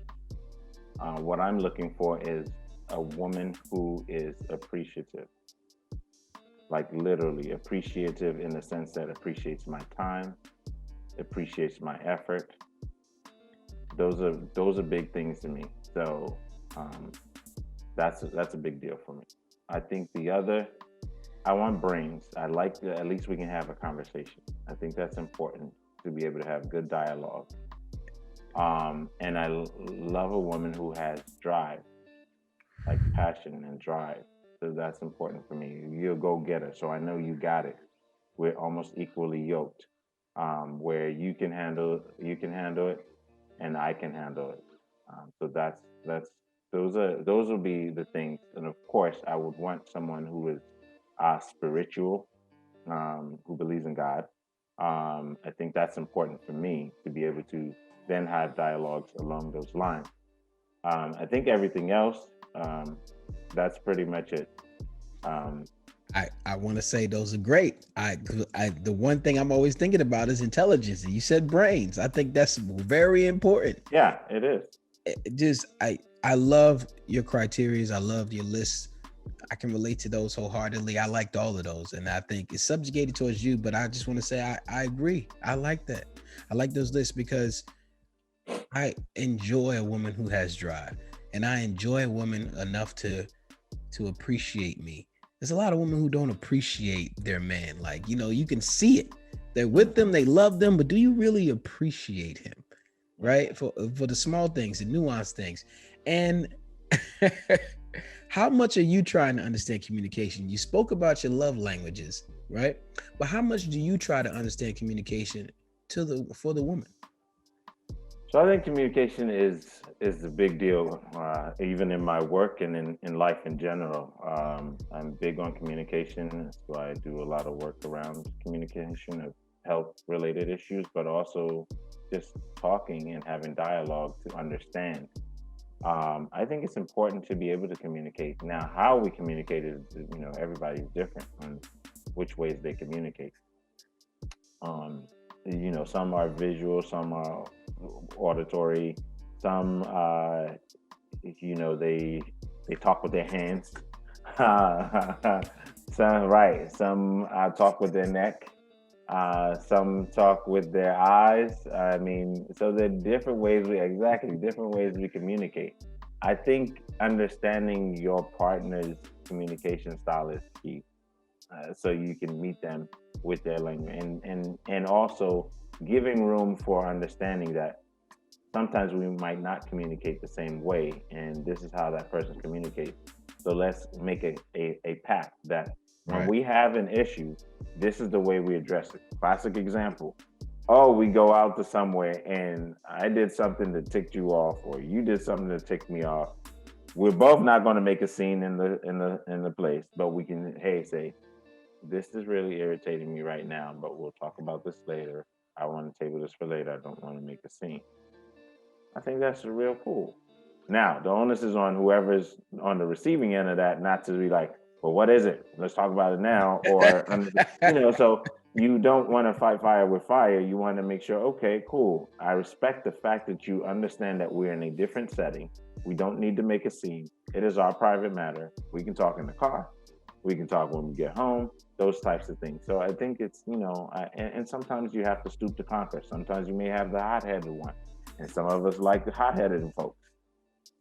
what I'm looking for is a woman who is appreciative. Like literally appreciative, in the sense that appreciates my time, appreciates my effort. Those are big things to me. So that's a big deal for me. I think the other, I want brains. I like at least we can have a conversation. I think that's important, to be able to have good dialogue. And I love a woman who has drive, like passion and drive. So that's important for me. You're a go-getter, so I know you got it. We're almost equally yoked, where you can handle it, and I can handle it. So those will be the things. And of course, I would want someone who is spiritual, who believes in God. I think that's important for me to be able to then have dialogues along those lines. I think everything else, that's pretty much it. I want to say those are great. The one thing I'm always thinking about is intelligence. You said brains. I think that's very important. Yeah, it is. Just I love your criterias. I love your lists. I can relate to those wholeheartedly. I liked all of those, and I think it's subjugated towards you. But I just want to say I agree. I like that. I like those lists because I enjoy a woman who has drive, and I enjoy a woman enough to appreciate me. There's a lot of women who don't appreciate their man. Like, you can see it. They're with them, they love them, but do you really appreciate him? Right? For the small things, the nuanced things. And how much are you trying to understand communication? You spoke about your love languages, right? But how much do you try to understand communication for the woman? So I think communication is a big deal, even in my work and in life in general. I'm big on communication. That's why I do a lot of work around communication of health related issues, but also just talking and having dialogue to understand. I think it's important to be able to communicate. Now, how we communicate is, everybody's different on which ways they communicate. Some are visual, some are auditory, some they talk with their hands. Some talk with their neck. Some talk with their eyes. I mean, so there are different ways we communicate. I think understanding your partner's communication style is key, so you can meet them with their language, and also giving room for understanding that sometimes we might not communicate the same way, and this is how that person communicates. So let's make a pact that when we have an issue, this is the way we address it. Classic example. Oh, we go out to somewhere and I did something that ticked you off, or you did something that ticked me off. We're both not going to make a scene in the place, but we can, hey, say, this is really irritating me right now, but we'll talk about this later. I want to table this for later. I don't want to make a scene. I think that's real cool. Now, the onus is on whoever's on the receiving end of that not to be like, well, what is it? Let's talk about it now. Or, so you don't want to fight fire with fire. You want to make sure, okay, cool. I respect the fact that you understand that we're in a different setting. We don't need to make a scene. It is our private matter. We can talk in the car. We can talk when we get home, those types of things. So I think it's, and sometimes you have to stoop to conquer. Sometimes you may have the hot-headed one. And some of us like the hot-headed folks.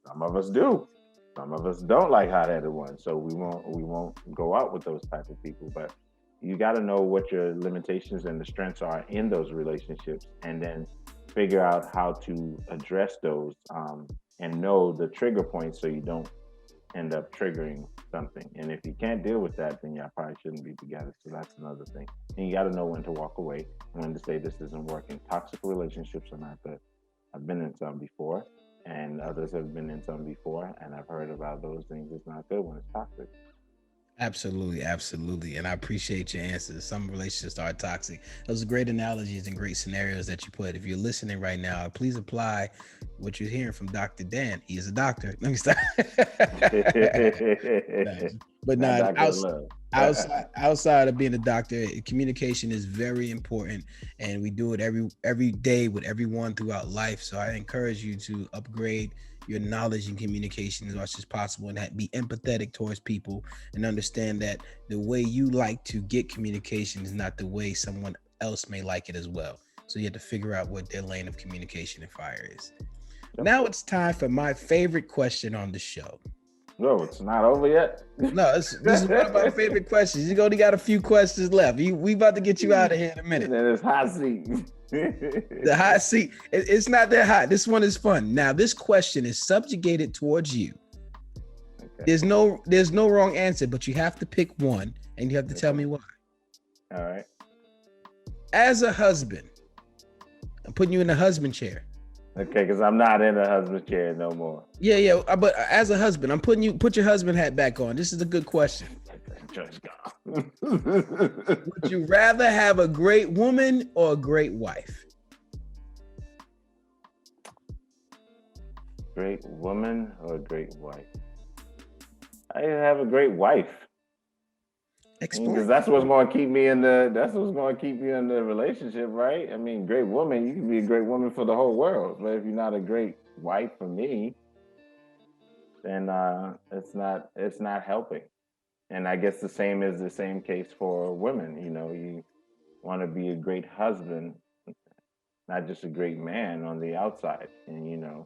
Some of us do. Some of us don't like hot-headed ones. So we won't go out with those type of people. But you got to know what your limitations and the strengths are in those relationships, and then figure out how to address those, and know the trigger points so you don't end up triggering something. And if you can't deal with that, then y'all probably shouldn't be together. So that's another thing. And you got to know when to walk away, when to say this isn't working. Toxic relationships are not good. I've been in some before, and others have been in some before, and I've heard about those things. It's not good when it's toxic. Absolutely, absolutely. And I appreciate your answers. Some relationships are toxic. Those are great analogies and great scenarios that you put. If you're listening right now, please apply what you're hearing from Dr. Dan. He is a doctor. Let me stop. But not outside of being a doctor, communication is very important, and we do it every day with everyone throughout life. So I encourage you to upgrade your knowledge and communication as much as possible, and be empathetic towards people, and understand that the way you like to get communication is not the way someone else may like it as well. So you have to figure out what their lane of communication and fire is. Yep. Now it's time for my favorite question on the show. No, it's not over yet. No, this is one of my favorite questions. You only got a few questions left. We about to get you out of here in a minute. Then it's hot seat. The hot seat. It's not that hot. This one is fun. Now, this question is subjugated towards you. Okay. There's no wrong answer, but you have to pick one, and you have to tell me why. All right. As a husband, I'm putting you in the husband chair. Okay, because I'm not in a husband chair no more. Yeah. But as a husband, I'm put your husband hat back on. This is a good question. Would you rather have a great woman or a great wife? Great woman or a great wife? I have a great wife. Explain. Because that's what's going to keep me in the. That's what's going to keep you in the relationship, right? I mean, great woman. You can be a great woman for the whole world, but if you're not a great wife for me, then it's not helping. And I guess the same is the same case for women. You know, you want to be a great husband, not just a great man on the outside. And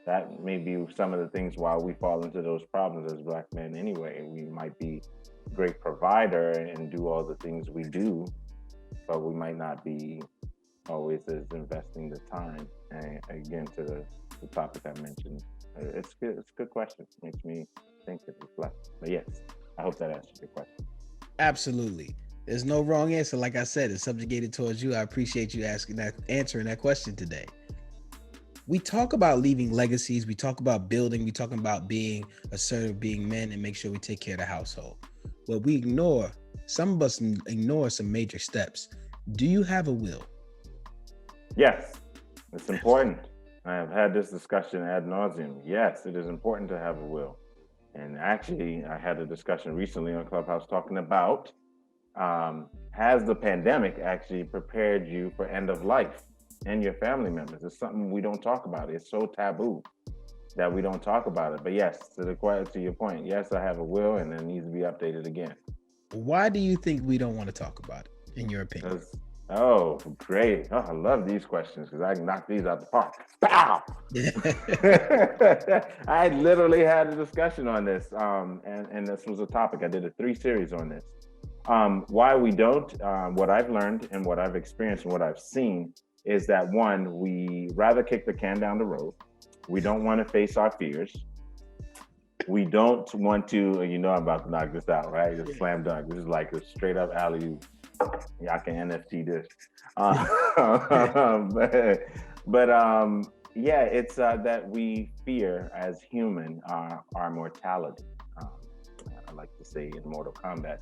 that may be some of the things why we fall into those problems as Black men anyway. We might be a great provider and do all the things we do, but we might not be always as investing the time. And again, to the topic I mentioned, it's good. It's a good question. Makes me think and reflect. But yes, I hope that answers your question. Absolutely. There's no wrong answer. Like I said, it's subjugated towards you. I appreciate you answering that question today. We talk about leaving legacies. We talk about building. We talking about being assertive, being men, and make sure we take care of the household. But some of us ignore some major steps. Do you have a will? Yes, it's important. I have had this discussion ad nauseum. Yes, it is important to have a will. And actually, I had a discussion recently on Clubhouse talking about has the pandemic actually prepared you for end of life and your family members? It's something we don't talk about. It's so taboo that we don't talk about it. But yes, to your point, yes, I have a will and it needs to be updated again. Why do you think we don't want to talk about it, in your opinion? Oh, great. Oh, I love these questions because I can knock these out the park. Pow! I literally had a discussion on this, and this was a topic. I did a 3-series on this. Why we don't, what I've learned and what I've experienced and what I've seen is that, one, we rather kick the can down the road. We don't want to face our fears. We don't want to, I'm about to knock this out, right? It's slam dunk. This is like a straight up alley-oop. Y'all can NFT this. Yeah, it's that we fear as human our mortality. I like to say in Mortal Kombat,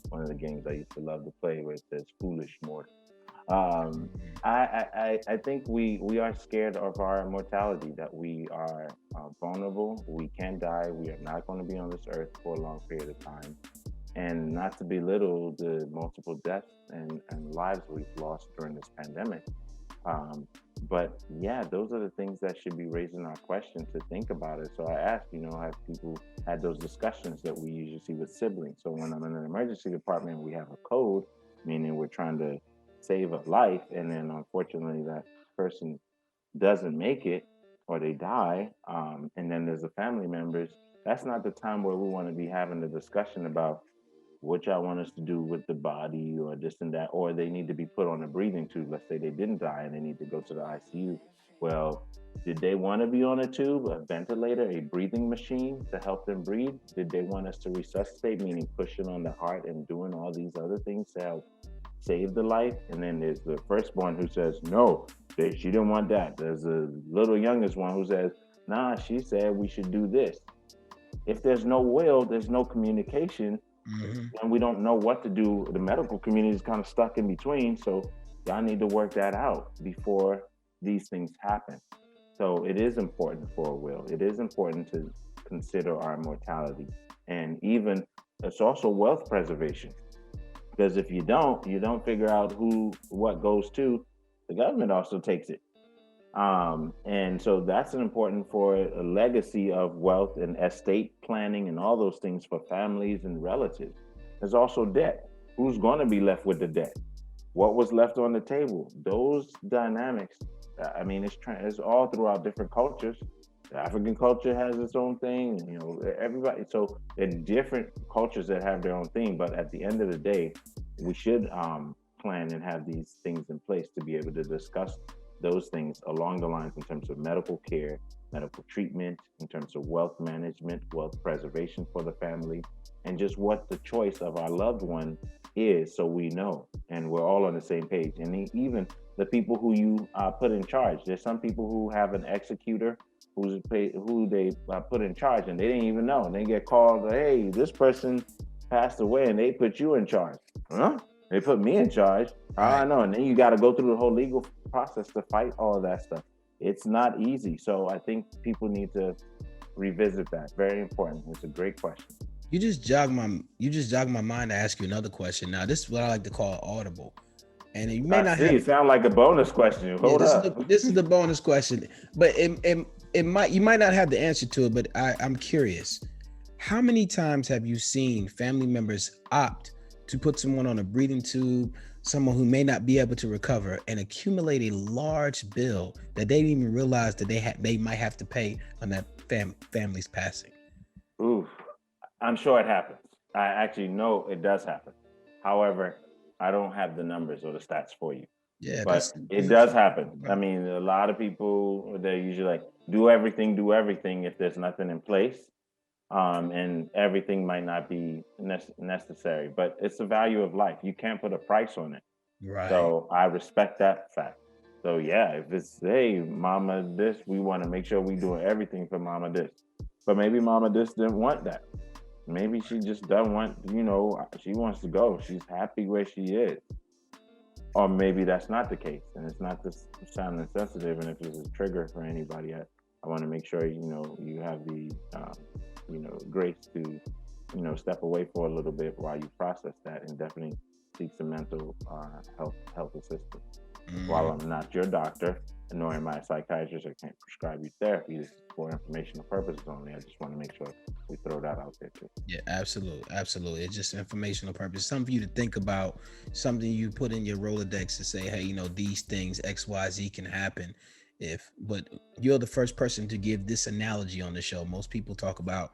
one of the games I used to love to play where it says foolish mortal. I think we are scared of our mortality, that we are vulnerable. We can die. We are not going to be on this earth for a long period of time. And not to belittle the multiple deaths and lives we've lost during this pandemic. But yeah, those are the things that should be raising our question to think about it. So I asked, have people had those discussions that we usually see with siblings? So when I'm in an emergency department, we have a code, meaning we're trying to save a life. And then unfortunately that person doesn't make it or they die. And then there's the family members. That's not the time where we want to be having the discussion about what y'all want us to do with the body or this and that, or they need to be put on a breathing tube. Let's say they didn't die and they need to go to the ICU. Well, did they want to be on a tube, a ventilator, a breathing machine to help them breathe? Did they want us to resuscitate, meaning pushing on the heart and doing all these other things to help save the life? And then there's the firstborn who says, no, she didn't want that. There's a little youngest one who says, nah, she said we should do this. If there's no will, there's no communication. And we don't know what to do. The medical community is kind of stuck in between. So y'all need to work that out before these things happen. So it is important for a will. It is important to consider our mortality. And even it's also wealth preservation. Because if you don't figure out what goes to, the government also takes it. And so that's important for a legacy of wealth and estate planning and all those things for families and relatives. There's also debt. Who's going to be left with the debt? What was left on the table? Those dynamics, it's all throughout different cultures. The African culture has its own thing, everybody. So there are different cultures that have their own thing, but at the end of the day, we should plan and have these things in place to be able to discuss those things along the lines in terms of medical care, medical treatment, in terms of wealth management, wealth preservation for the family, and just what the choice of our loved one is, so we know and we're all on the same page. And even the people who you put in charge, there's some people who have an executor who they put in charge and they didn't even know. And they get called, hey, this person passed away and they put you in charge. Huh? They put me in charge. I know. And then you got to go through the whole legal process to fight all of that stuff. It's not easy. So I think people need to revisit that. Very important. It's a great question. You just jog my mind to ask you another question. Now, this is what I like to call audible. And you may I not see. have It sound like a bonus question. yeah, Hold this is the up. this is the bonus question. But it might you might not have the answer to it, but I'm curious. How many times have you seen family members opt to put someone on a breathing tube, someone who may not be able to recover, and accumulate a large bill that they didn't even realize that they might have to pay on that family's passing? Oof. I'm sure it happens. I actually know it does happen. However, I don't have the numbers or the stats for you, Yeah, but that's it because it's does happen. I about. mean, a lot of people, they're usually like, do everything if there's nothing in place. And everything might not be necessary, but it's the value of life. You can't put a price on it. Right. So I respect that fact. So yeah, if it's hey mama this, we want to make sure we doing everything for mama this. But maybe mama this didn't want that. Maybe she just doesn't want, she wants to go. She's happy where she is. Or maybe that's not the case, and it's not this sounding sensitive. And if it's a trigger for anybody, I want to make sure you have the grace to step away for a little bit while you process that, and definitely seek some mental health assistance. While Mm, I'm not your doctor, nor am I a psychiatrist, I can't prescribe you therapy. This is for informational purposes only. I just want to make sure we throw that out there too. yeah, absolutely, absolutely. It's just informational purpose. Something for you to think about. Something you put in your Rolodex to say, hey, these things X, Y, Z can happen. But you're the first person to give this analogy on the show. Most people talk about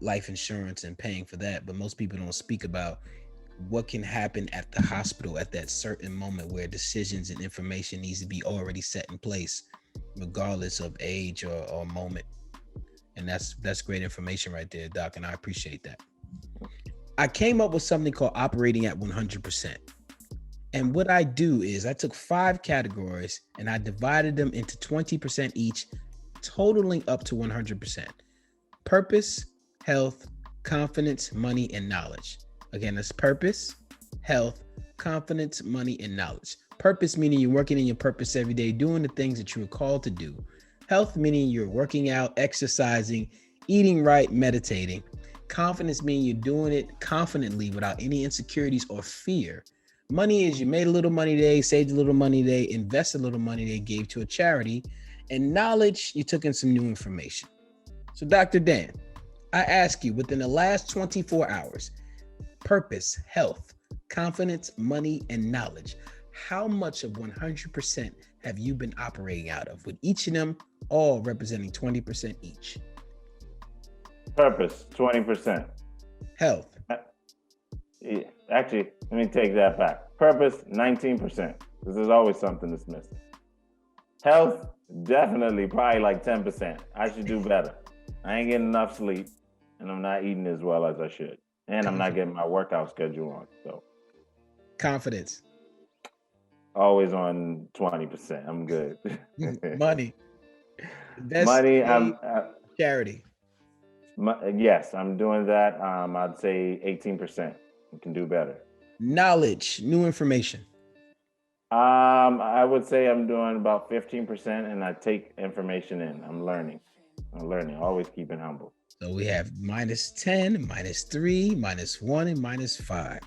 life insurance and paying for that, but most people don't speak about what can happen at the hospital at that certain moment where decisions and information needs to be already set in place, regardless of age or moment. And that's great information right there, Doc, and I appreciate that. I came up with something called operating at 100%. And what I do is I took 5 categories and I divided them into 20% each, totaling up to 100%. Purpose, health, confidence, money, and knowledge. Again, that's purpose, health, confidence, money, and knowledge. Purpose meaning you're working in your purpose every day, doing the things that you were called to do. Health meaning you're working out, exercising, eating right, meditating. Confidence meaning you're doing it confidently without any insecurities or fear. Money is you made a little money today, saved a little money today, invested a little money today, gave to a charity. And knowledge, you took in some new information. So, Dr. Dan, I ask you within the last 24 hours, purpose, health, confidence, money, and knowledge, how much of 100% have you been operating out of, with each of them all representing 20% each? Purpose 20%. Health. Yeah, actually, let me take that back. Purpose 19%. Because there's always something that's missing. Health, definitely probably like 10%. I should do better. I ain't getting enough sleep, and I'm not eating as well as I should. And I'm not getting my workout schedule on. So Confidence. always on 20%. I'm good. Money. Invest, Money, save, charity. yes, I'm doing that. I'd say 18%. You can do better. Knowledge, new information. I would say I'm doing about 15%, and I take information in. I'm learning. Always keeping humble. So we have -10, -3, -1, and -5.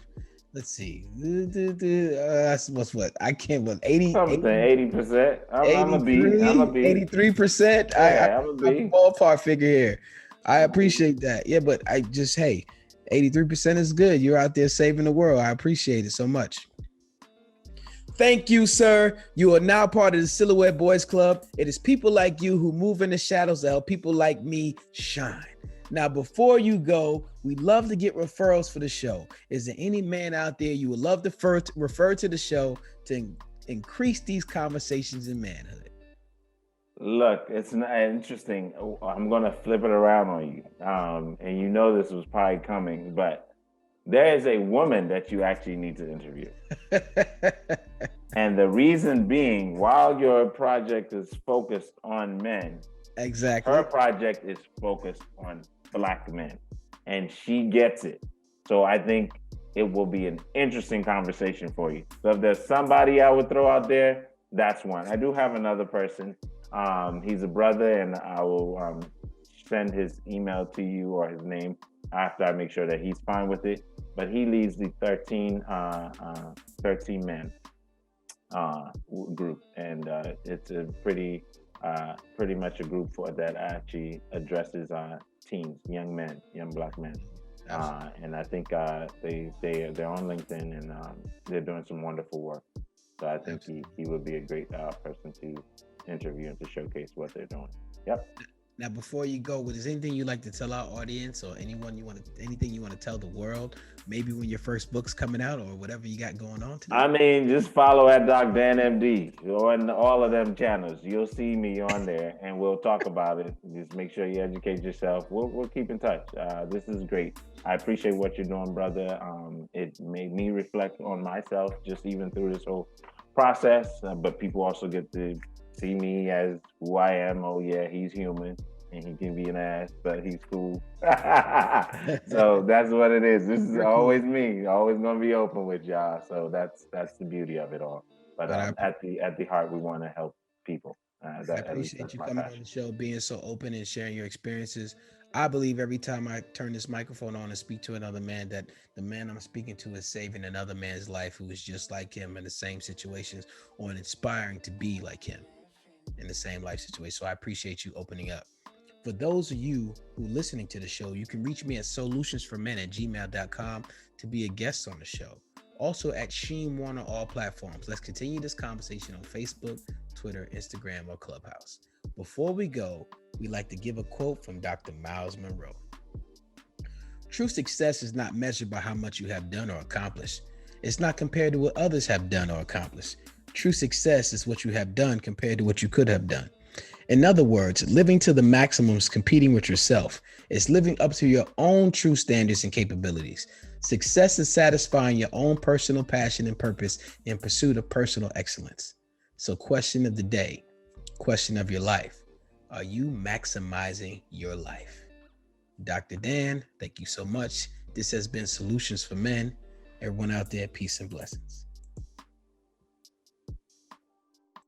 Let's see. That's what's what? I can't, what, 80, Something 80%. I'm a B. I'm a 83, B. 83%. Yeah, I'm a I B. ballpark figure here. I appreciate that. Yeah, but I just, hey, 83% is good. You're out there saving the world. I appreciate it so much. Thank you, sir. You are now part of the Silhouette Boys Club. It is people like you who move in the shadows to help people like me shine. Now, before you go, we love to get referrals for the show. Is there any man out there you would love to refer to the show to increase these conversations in manhood? Look, it's not interesting. I'm gonna flip it around on you. And you know this was probably coming, but there is a woman that you actually need to interview. And the reason being, while your project is focused on men, Exactly. her project is focused on Black men, and she gets it. So I think it will be an interesting conversation for you. So if there's somebody I would throw out there, that's one. I do have another person. He's a brother, and I will send his email to you or his name after I make sure that he's fine with it. But he leads the 13 men group, and it's a pretty much a group that actually addresses teens, young men, young Black men. And I think they're on LinkedIn, and they're doing some wonderful work. So I think he would be a great person to interview and to showcase what they're doing. Yep. Now, before you go, is there anything you'd like to tell our audience, or anything you want to tell the world? Maybe when your first book's coming out, or whatever you got going on today. I mean, just follow at Doc Dan MD on all of them channels. You'll see me on there, and we'll talk about it. Just make sure you educate yourself. We'll keep in touch. This is great. I appreciate what you're doing, brother. It made me reflect on myself, just even through this whole process. But people also get to see me as who I am. Oh yeah, he's human. And he can be an ass, but he's cool. So that's what it is. This is always me. Always gonna be open with y'all. So that's the beauty of it all. But at the heart, we want to help people. I appreciate you coming on the show, being so open and sharing your experiences. I believe every time I turn this microphone on and speak to another man, that the man I'm speaking to is saving another man's life who is just like him in the same situations, or inspiring to be like him in the same life situation. So I appreciate you opening up. For those of you who are listening to the show, you can reach me at SOULutionsForMen@gmail.com to be a guest on the show. Also at Sheen One on all platforms. Let's continue this conversation on Facebook, Twitter, Instagram, or Clubhouse. Before we go, we like to give a quote from Dr. Miles Monroe. True success is not measured by how much you have done or accomplished. It's not compared to what others have done or accomplished. True success is what you have done compared to what you could have done. In other words, living to the maximum is competing with yourself. It's living up to your own true standards and capabilities. Success is satisfying your own personal passion and purpose in pursuit of personal excellence. So, question of the day, question of your life: are you maximizing your life? Dr. Dan, thank you so much. This has been Solutions for Men. Everyone out there, peace and blessings.